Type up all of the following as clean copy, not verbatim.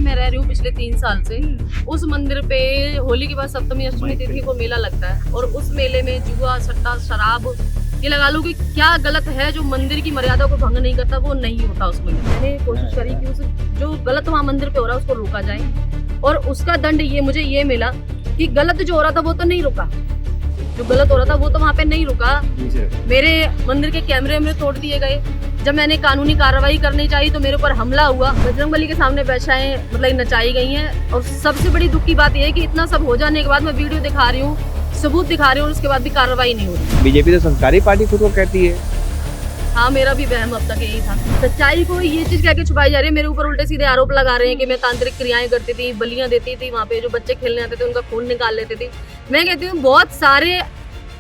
पे मैं रह रही हूँ पिछले 3 साल से, उस मंदिर पे होली के बाद सप्तमी अष्टमी तिथि को मेला लगता है और उस मेले में जुआ, सट्टा, शराब, ये लगा लो कि क्या गलत है जो मंदिर की मर्यादा को भंग नहीं करता, वो नहीं होता उस मंदिर। मैंने कोशिश करी कि उस जो गलत वहाँ मंदिर पे हो रहा है उसको रोका जाए और उसका दंड ये मुझे ये मिला कि गलत जो हो रहा था वो तो नहीं रुका, जो गलत हो रहा था वो तो वहाँ पे नहीं रुका। मेरे मंदिर के कैमरे में तोड़ दिए गए। जब मैंने कानूनी कार्रवाई करनी चाहिए तो मेरे ऊपर हमला हुआ। बजरंगबली के सामने बैशाएं मतलब नचाई गई हैं और सबसे बड़ी दुख की बात यह है कि इतना सब हो जाने के बाद मैं वीडियो दिखा रही हूँ, सबूत दिखा रही हूँ और उसके बाद भी कार्रवाई नहीं हो रही। बीजेपी तो संस्कारी पार्टी खुद को कहती है। हाँ, मेरा भी वहम अब तक यही था। सच्चाई को ये चीज कह के छुपाई जा रही है। मेरे ऊपर उल्टे सीधे आरोप लगा रहे हैं कि मैं तांत्रिक क्रियाएं करती थी, बलियां देती थी, वहाँ पे जो बच्चे खेलने आते थे उनका खून निकाल लेते थे। मैं कहती हूँ बहुत सारे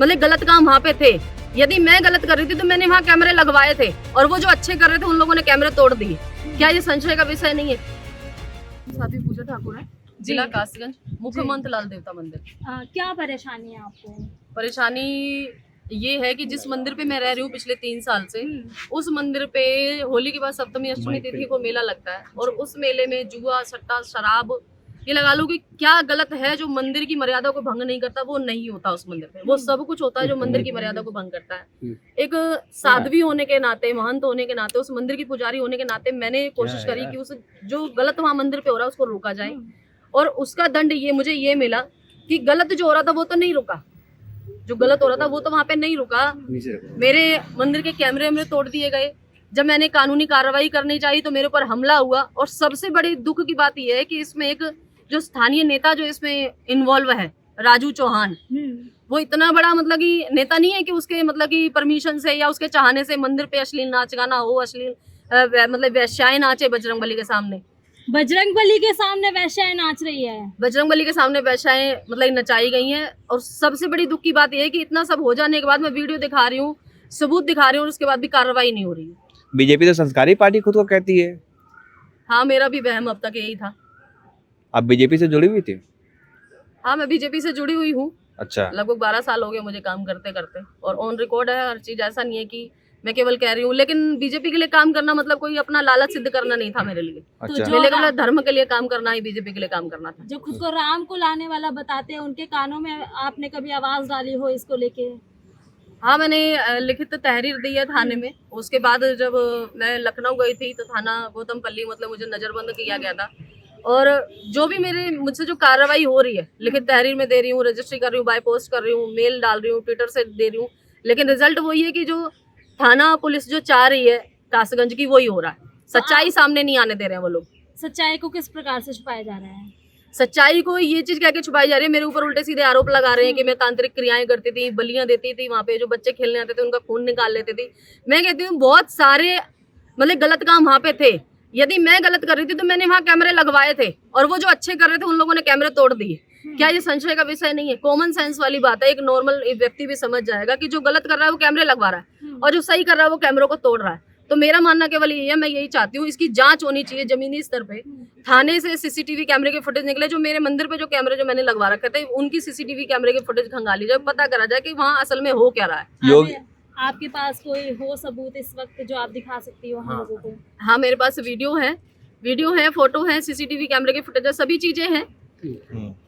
मतलब गलत काम वहाँ पे थे। यदि मैं गलत कर रही थी तो मैंने वहाँ कैमरे लगवाए थे और वो जो अच्छे कर रहे थे उन लोगों ने कैमरे तोड़ दिए। क्या ये संशय का विषय नहीं है? साथी पूजा ठाकुर है, जिला कासगंज, मुख्यमंत्री लाल देवता मंदिर। क्या परेशानी है आपको? परेशानी ये है कि जिस मंदिर पे मैं रह रही हूँ पिछले 3 साल से, उस मंदिर पे होली के बाद सप्तमी अष्टमी तिथि को मेला लगता है और उस मेले में जुआ, सट्टा, शराब, ये लगा लो कि क्या गलत है जो मंदिर की मर्यादा को भंग नहीं करता, वो नहीं होता उस मंदिर पे। वो सब कुछ होता है जो मंदिर की मर्यादा को भंग करता है। एक साध्वी होने के नाते, महंत होने के नाते, उस मंदिर की पुजारी होने के नाते मैंने कोशिश करी कि उस जो गलत वहाँ मंदिर पे हो रहा है उसको रोका जाए और उसका दंड ये मुझे ये मिला कि गलत जो हो रहा था वो तो नहीं रुका, जो गलत हो रहा था वो तो वहाँ पे नहीं रुका। मेरे मंदिर के कैमरे में तोड़ दिए गए। जब मैंने कानूनी कार्रवाई करनी चाहिए तो मेरे ऊपर हमला हुआ और सबसे बड़ी दुख की बात यह है कि इसमें एक जो स्थानीय नेता जो इसमें इन्वॉल्व है, राजू चौहान, वो इतना बड़ा मतलब कि नेता नहीं है कि उसके मतलब कि परमिशन से या उसके चाहने से मंदिर पे अश्लील नाच गाना हो, अश्लील मतलब वैश्याएं नाचे बजरंगबली के सामने। बजरंगबली के सामने वैश्याएं नाच रही है। बजरंगबली के सामने वैश्याएं मतलब नचाई गई हैं और सबसे बड़ी दुख की बात यह है कि इतना सब हो जाने के बाद मैं वीडियो दिखा रही हूँ, सबूत दिखा रही हूँ और उसके बाद भी कार्रवाई नहीं हो रही है। बीजेपी तो संस्कारी पार्टी खुद को कहती है। हाँ, मेरा भी वहम अब तक यही था। आप बीजेपी से जुड़ी हुई थी? हाँ, मैं बीजेपी से जुड़ी हुई हूँ। अच्छा। लगभग 12 साल हो गए मुझे काम करते करते और ऑन रिकॉर्ड है हर चीज। ऐसा नहीं है कि मैं केवल कह रही हूँ, लेकिन बीजेपी के लिए काम करना मतलब कोई अपना लालच सिद्ध करना नहीं था मेरे लिए। अच्छा। तो मेरे लिए धर्म के लिए काम करना ही बीजेपी के लिए काम करना था। जो खुद को राम को लाने वाला बताते हैं, उनके कानों में आपने कभी आवाज डाली हो इसको लेके? हाँ, मैंने लिखित तहरीर दी है थाने में। उसके बाद जब मैं लखनऊ गई थी तो थाना गौतमपल्ली मतलब मुझे नजरबंद किया गया था और जो भी मुझसे जो कार्रवाई हो रही है, लिखित तहरीर में दे रही हूँ, रजिस्ट्री कर रही हूँ, बाय पोस्ट कर रही हूँ, मेल डाल रही हूँ, ट्विटर से दे रही हूँ, लेकिन रिजल्ट वही है कि जो थाना पुलिस जो चाह रही है कासगंज की वही हो रहा है। सच्चाई सामने नहीं आने दे रहे हैं वो लोग। सच्चाई को किस प्रकार से छुपाया जा रहा है? सच्चाई को ये चीज कह के छुपाई जा रही है। मेरे ऊपर उल्टे सीधे आरोप लगा रहे हैं कि मैं तांत्रिक क्रियाएं करती थी, बलियां देती थी, वहाँ पे जो बच्चे खेलने आते थे उनका खून निकाल लेती थी। मैं कहती हूँ बहुत सारे मतलब गलत काम वहाँ पे थे। यदि मैं गलत कर रही थी तो मैंने वहाँ कैमरे लगवाए थे और वो जो अच्छे कर रहे थे उन लोगों ने कैमरे तोड़ दिए। क्या ये संशय का विषय नहीं है? कॉमन सेंस वाली बात है। एक नॉर्मल व्यक्ति भी समझ जाएगा कि जो गलत कर रहा है वो कैमरे लगवा रहा है और जो सही कर रहा है वो कैमरों को तोड़ रहा है। तो मेरा मानना केवल यही है, मैं यही चाहती हूँ इसकी जांच होनी चाहिए जमीनी स्तर पे। थाने से सीसीटीवी कैमरे के फुटेज निकले, जो मेरे मंदिर पे जो कैमरे जो मैंने लगवा रखे थे उनकी सीसीटीवी कैमरे के फुटेज खंगाली जाए, पता करा जाए कि वहाँ असल में हो क्या रहा है। आपके पास कोई हो सबूत इस वक्त जो आप दिखा सकती हो हम लोगों को? हाँ, मेरे पास वीडियो है, फोटो है, सीसीटीवी कैमरे के फुटेज है, सभी चीजें हैं।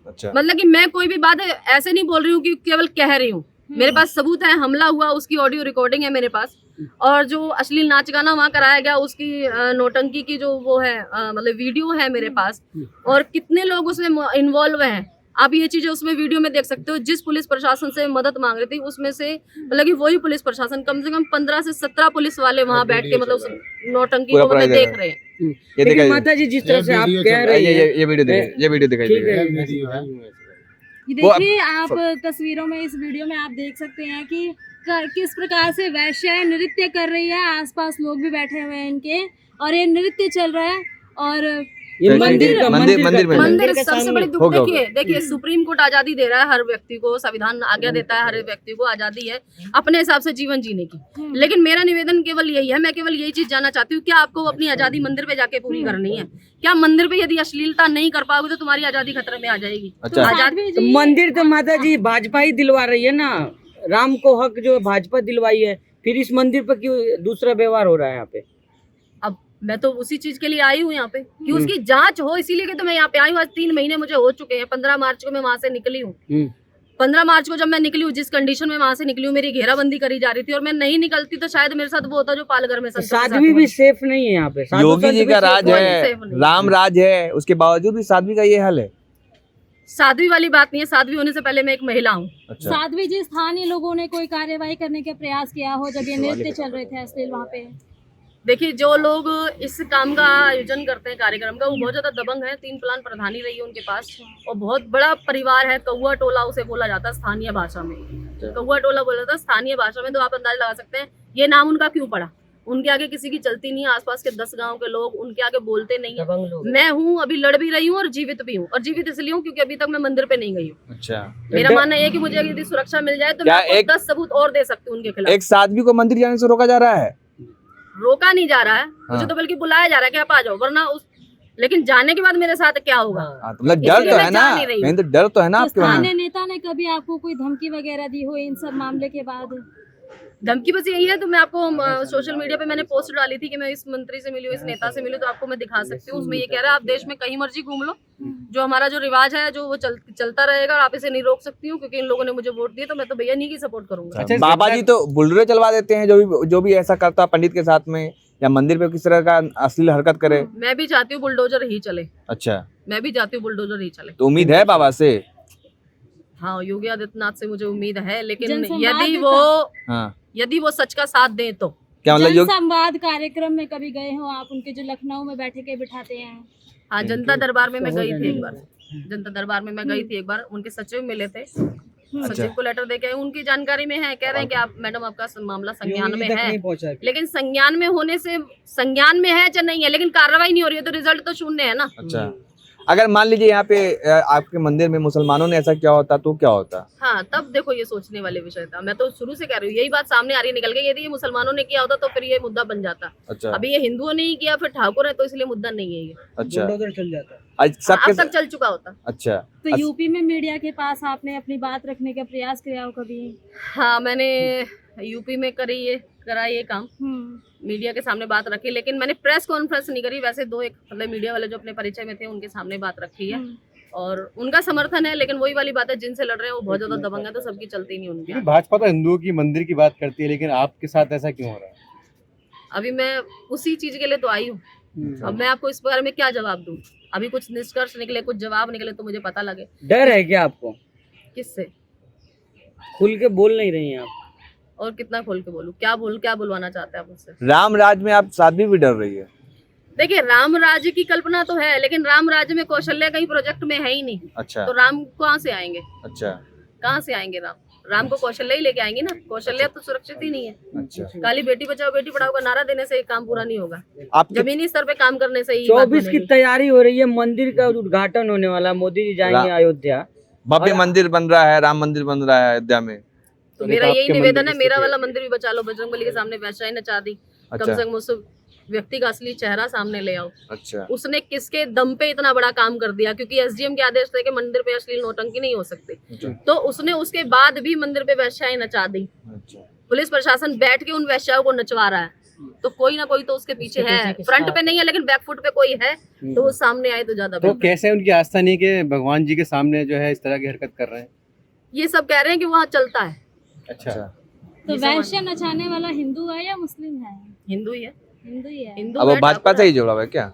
अच्छा। मतलब कि मैं कोई भी बात ऐसे नहीं बोल रही हूँ कि केवल कह रही हूँ। मेरे पास सबूत है। हमला हुआ उसकी ऑडियो रिकॉर्डिंग है मेरे पास और जो अश्लील नाच गाना वहाँ कराया गया उसकी नौटंकी की जो वो है मतलब वीडियो है मेरे पास और कितने लोग उसमें इन्वॉल्व हैं। आप ये चीजें उसमें वीडियो में देख सकते हो। जिस पुलिस प्रशासन से मदद मांग रही थी उसमें से मतलब कि वही पुलिस प्रशासन कम से कम 15 से 17 पुलिस वाले वहाँ बैठ के मतलब उस नौटंकी को मतलब देख रहे हैं। ये देखिए माता जी, जिस तरह से आप कह रहे हैं, ये वीडियो दिखाई ये देखिए आप तस्वीरों में, इस वीडियो में आप देख सकते हैं कि किस प्रकार से वैश्याएं नृत्य कर रही है। आसपास लोग भी बैठे हुए हैं इनके और ये नृत्य चल रहा है और ये मंदिर सबसे बड़ी दुख देखिए सुप्रीम कोर्ट आजादी दे रहा है हर व्यक्ति को, संविधान आज्ञा देता है हर व्यक्ति को आजादी है अपने हिसाब से जीवन जीने की। लेकिन मेरा निवेदन केवल यही है, मैं केवल यही चीज जानना चाहती हूँ, क्या आपको अपनी आजादी मंदिर पे जाके पूरी करनी है? क्या मंदिर पे यदि अश्लीलता नहीं कर पाओगे तो तुम्हारी आजादी खतरे में आ जाएगी? अच्छा। तो मंदिर तो माता जी भाजपा ही दिलवा रही है ना, राम को हक जो भाजपा दिलवाई है, फिर इस मंदिर पर क्यों दूसरा व्यवहार हो रहा है यहाँ पे? अब मैं तो उसी चीज के लिए आई हूँ यहाँ पे कि उसकी जांच हो, इसीलिए कि तो मैं यहाँ पे आई हूँ। आज 3 महीने मुझे हो चुके हैं। 15 मार्च को मैं वहां से निकली हूँ। 15 मार्च को जब मैं निकली हूँ, जिस कंडीशन में वहां से निकली हूँ, मेरी घेराबंदी करी जा रही थी और मैं नहीं निकलती तो शायद मेरे साथ वो होता जो पालघर में साध्वी भी सेफ नहीं है यहाँ पे। योगी जी का राज है, राम राज है, उसके बावजूद भी साध्वी का ये हाल है। साध्वी वाली बात नहीं है। साध्वी होने से पहले मैं एक महिला हूँ। अच्छा। साध्वी जी, स्थानीय लोगों ने कोई कार्यवाही करने का प्रयास किया हो जब ये नृत्य चल रहे थे अश्लील वहाँ पे? देखिए, जो लोग इस काम का आयोजन करते हैं, कार्यक्रम का, वो बहुत ज्यादा दबंग है। 3 प्लान प्रधानी रही है उनके पास और बहुत बड़ा परिवार है। कौआ टोला उसे बोला जाता है स्थानीय भाषा में। कौआ टोला बोला जाता है स्थानीय भाषा में। तो आप अंदाजा लगा सकते हैं ये नाम उनका क्यों पड़ा। उनके आगे किसी की चलती नहीं है। आसपास के 10 गांव के लोग उनके आगे बोलते नहीं है। मैं हूँ, अभी लड़ भी रही हूँ और जीवित भी हूँ। और जीवित इसलिए हूँ क्योंकि अभी तक मैं मंदिर पे नहीं गई हूँ। अच्छा। मेरा मानना है कि मुझे यदि सुरक्षा मिल जाए तो मैं आपको 10 सबूत और दे सकती हूँ उनके खिलाफ। एक साध्वी को मंदिर जाने से रोका जा रहा है? रोका नहीं जा रहा है, मुझे तो बल्कि बुलाया जा रहा है कि आप आ जाओ, वरना लेकिन जाने के बाद मेरे साथ क्या होगा। मतलब डर तो है ना, नहीं तो डर तो है ना आपके वहाँ। स्थानीय नेता ने कभी आपको कोई धमकी वगैरह दी हो इन सब मामले के बाद? धमकी बस यही है। तो मैं आपको सोशल मीडिया पे मैंने पोस्ट डाली थी कि मैं इस मंत्री से मिली हूँ, इस नेता से मिली, तो आपको मैं दिखा सकती हूँ। उसमें ये कह रहा है आप देश में कहीं मर्जी घूम लो, जो हमारा जो रिवाज है जो वो चलता रहेगा और आप इसे नहीं रोक सकती हूँ क्योंकि इन लोगों ने मुझे वोट दिए। तो मैं तो भैया नहीं की सपोर्ट करूंगा। अच्छा, बाबा जी तो बुलडोजर चलवा देते हैं, जो भी ऐसा करता है पंडित के साथ में या मंदिर पे किस तरह का अश्लील हरकत करे। मैं भी चाहती हूँ बुलडोजर ही चले। अच्छा। मैं भी चाहती हूँ बुलडोजर ही चले। तो उम्मीद है बाबा से? हाँ, योगी आदित्यनाथ से मुझे उम्मीद है, लेकिन जनसंवाद यदि वो सच का साथ दें तो। क्या मतलब संवाद कार्यक्रम में कभी गए हो आप, उनके जो लखनऊ में बैठे के बिठाते हैं? हाँ, जनता दरबार में मैं गई थी एक बार। जनता दरबार में मैं गई थी एक बार। उनके सचिव मिले थे, सचिव को लेटर देके उनकी जानकारी में है। कह रहे हैं कि आप मैडम आपका मामला संज्ञान में है, लेकिन संज्ञान में होने से संज्ञान में है या नहीं है, लेकिन कार्रवाई नहीं हो रही है तो रिजल्ट तो शून्य है ना। अच्छा। अगर मान लीजिए यहाँ पे आपके मंदिर में मुसलमानों ने ऐसा क्या होता तो क्या होता? हाँ, तब देखो ये सोचने वाले विषय था। मैं तो शुरू से कह रही हूँ, यही बात सामने आ रही निकल गई। यदि ये मुसलमानों ने किया होता तो फिर ये मुद्दा बन जाता। अच्छा। अभी ये हिंदुओं ने ही किया, फिर ठाकुर है, तो इसलिए मुद्दा नहीं है ये। अच्छा। चल जाता। अब तक चल चुका होता। अच्छा। तो यूपी में मीडिया के पास आपने अपनी बात रखने का प्रयास किया हो कभी? हाँ, मैंने यूपी में करा ये काम, मीडिया के सामने बात रखी, लेकिन मैंने प्रेस कॉन्फ्रेंस नहीं करी। वैसे 2-1 मतलब मीडिया वाले जो अपने परिचय में थे उनके सामने बात रखी है और उनका समर्थन है। लेकिन वही वाली बात है, जिनसे लड़ रहे हैं वो बहुत ज्यादा दबंग है, तो सबकी चलती नहीं उनकी। भाजपा तो हिंदुओं की मंदिर की बात करती है, लेकिन आपके साथ ऐसा क्यों हो रहा है? अभी मैं उसी चीज के लिए तो आई हूँ। अब मैं आपको इस बारे में क्या जवाब दूं? अभी कुछ निष्कर्ष निकले, कुछ जवाब निकले तो मुझे पता लगे। डर है क्या आपको? किससे? खुल के बोल नहीं रही हैं आप। और कितना खोल के बोलूं? क्या बुलवाना चाहते हैं आप मुझसे? राम राज में आप साध्वी भी डर रही है? देखिए, राम राज्य की कल्पना तो है, लेकिन राम राज्य में कौशल्या कहीं प्रोजेक्ट में है ही नहीं। अच्छा। तो राम कहाँ से आएंगे? अच्छा। कहाँ से आएंगे राम को कौशल्या ही लेके आएंगे ना। कौशल्या तो सुरक्षित ही नहीं है। अच्छा। खाली बेटी बचाओ बेटी पढ़ाओ का नारा देने से काम पूरा नहीं होगा। आप जमीनी स्तर पे काम करने से ही 24 की तैयारी हो रही है, मंदिर का उद्घाटन होने वाला, मोदी जी जाएंगे अयोध्या, भव्य मंदिर बन रहा है, राम मंदिर बन रहा है अयोध्या में। तो मेरा यही निवेदन है, मेरा वाला मंदिर भी बचा लो। बजरंगबली के सामने वैशाली नचा दी। कम से कम उस व्यक्ति का असली चेहरा सामने ले आओ। अच्छा। उसने किसके दम पे इतना बड़ा काम कर दिया? क्योंकि एसडीएम के आदेश थे कि मंदिर पे अश्लील नौटंकी नहीं हो सकती, तो उसने उसके बाद भी मंदिर पे वैश्याएं नचा दी। अच्छा। पुलिस प्रशासन बैठ के उन वैश्याओं को नचवा रहा है, तो कोई ना कोई तो उसके पीछे है। फ्रंट पे नहीं है, लेकिन बैक फुट पे कोई है, तो वो सामने आए तो ज्यादा तो कैसे उनकी आस्था नहीं कि भगवान जी के सामने जो है इस तरह की हरकत कर रहे हैं? ये सब कह रहे हैं कि वहाँ चलता है। अच्छा। तो वैश्य नचाने वाला हिंदू है या मुस्लिम है? हिंदू ही है। हिंदू ही है। हिंदू अब वो भाजपा से ही जुड़ा हुआ है क्या?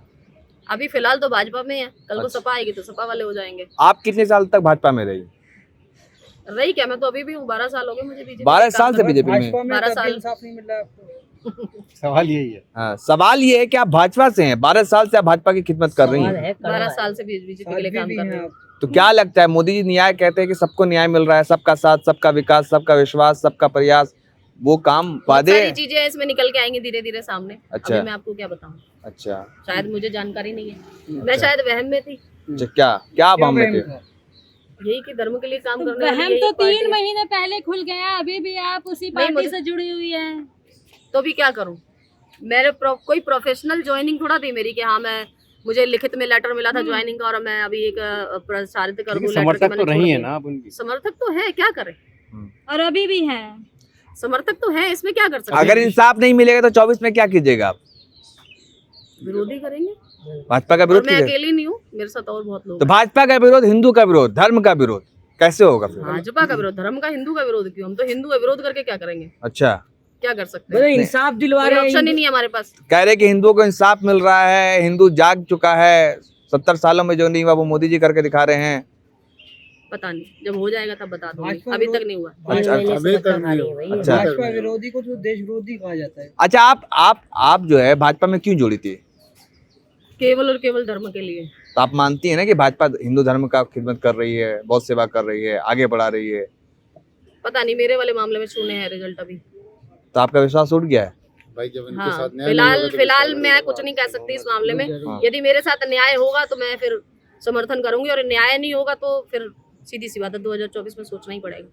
अभी फिलहाल तो भाजपा में है, कल को सपा आएगी तो सपा वाले हो जाएंगे। आप कितने साल तक भाजपा में रही? क्या मैं तो अभी भी हूँ, 12 साल हो गए मुझे बीजेपी। 12 साल से बीजेपी में? 12 साल। सवाल यही है। हाँ, सवाल ये है कि आप भाजपा से हैं, 12 साल से आप भाजपा की खिदमत कर रही हैं। 12 साल से बीजेपी के लिए काम कर रहे हैं। तो क्या लगता है, मोदी जी न्याय कहते हैं कि सबको न्याय मिल रहा है, सबका साथ, सबका विकास, सबका विश्वास, सबका प्रयास, वो काम वादे सारी चीजें इसमें निकल के आएंगी धीरे धीरे सामने। अच्छा। अभी मैं आपको क्या बताऊं? अच्छा। शायद मुझे जानकारी नहीं है, मैं शायद वहम में थी। अच्छा, क्या आप हम में थे? यही कि धर्म के लिए काम करने वाली वहम यही तो पार्टी 3 है। महीने पहले खुल गया, अभी भी आप उसी पार्टी से जुड़ी हुई है। तो भी क्या करूं? मेरे कोई प्रोफेशनल ज्वाइनिंग थोड़ा थी मेरी कि हाँ मुझे लिखित में लेटर मिला था ज्वाइनिंग का और मैं अभी एक प्रसारित कर दूं। समर्थक तो रही है ना आप उनकी? समर्थक तो है, क्या करें? और अभी भी है समर्थक तो है, इसमें क्या कर सकते हैं? अगर इंसाफ नहीं मिलेगा तो 24 में क्या कीजिएगा आप? विरोधी करेंगे। भाजपा का और विरोध मैं कीजिए। अकेली नहीं हूँ, मेरे साथ और बहुत लोग तो हैं। भाजपा का विरोध, हिंदू का विरोध, धर्म का विरोध कैसे होगा फिर? भाजपा का विरोध, धर्म का, हिंदू का विरोध क्यों? हम तो हिंदू का विरोध करके क्या करेंगे? अच्छा, क्या कर सकते बोले हैं? इंसाफ दिलवा कोई रहे हैं ऑप्शन ही नहीं है हमारे पास। कह रहे कि हिंदुओं को इंसाफ मिल रहा है, हिंदू जाग चुका है, 70 सालों में जो नहीं हुआ वो मोदी जी करके दिखा रहे हैं। पता नहीं, जब हो जाएगा तब बता दूंगी, भाजपा अभी विरोध- तक नहीं हुआ। अच्छा अभी तक नहीं हुआ। अच्छा भाजपा विरोधी को तो देश विरोधी कहा जाता है। अच्छा, आप जो है भाजपा में क्यों जुड़ी थी? केवल और केवल धर्म के लिए। तो आप मानती है ना कि भाजपा हिंदू धर्म का खिदमत कर रही है, बहुत सेवा कर रही है, आगे बढ़ा रही है, पता नहीं, मेरे वाले मामले में शून्य है रिजल्ट अभी। तो आपका विश्वास उठ गया है? भाई जब इनके हाँ, साथ न्याय नहीं होगा तो फिलहाल किसका मैं होगा? कुछ नहीं कह सकती इस मामले में। हाँ। यदि मेरे साथ न्याय होगा तो मैं फिर समर्थन करूंगी, और न्याय नहीं होगा तो फिर सीधी सी बात है 2024 में सोचना ही पड़ेगा।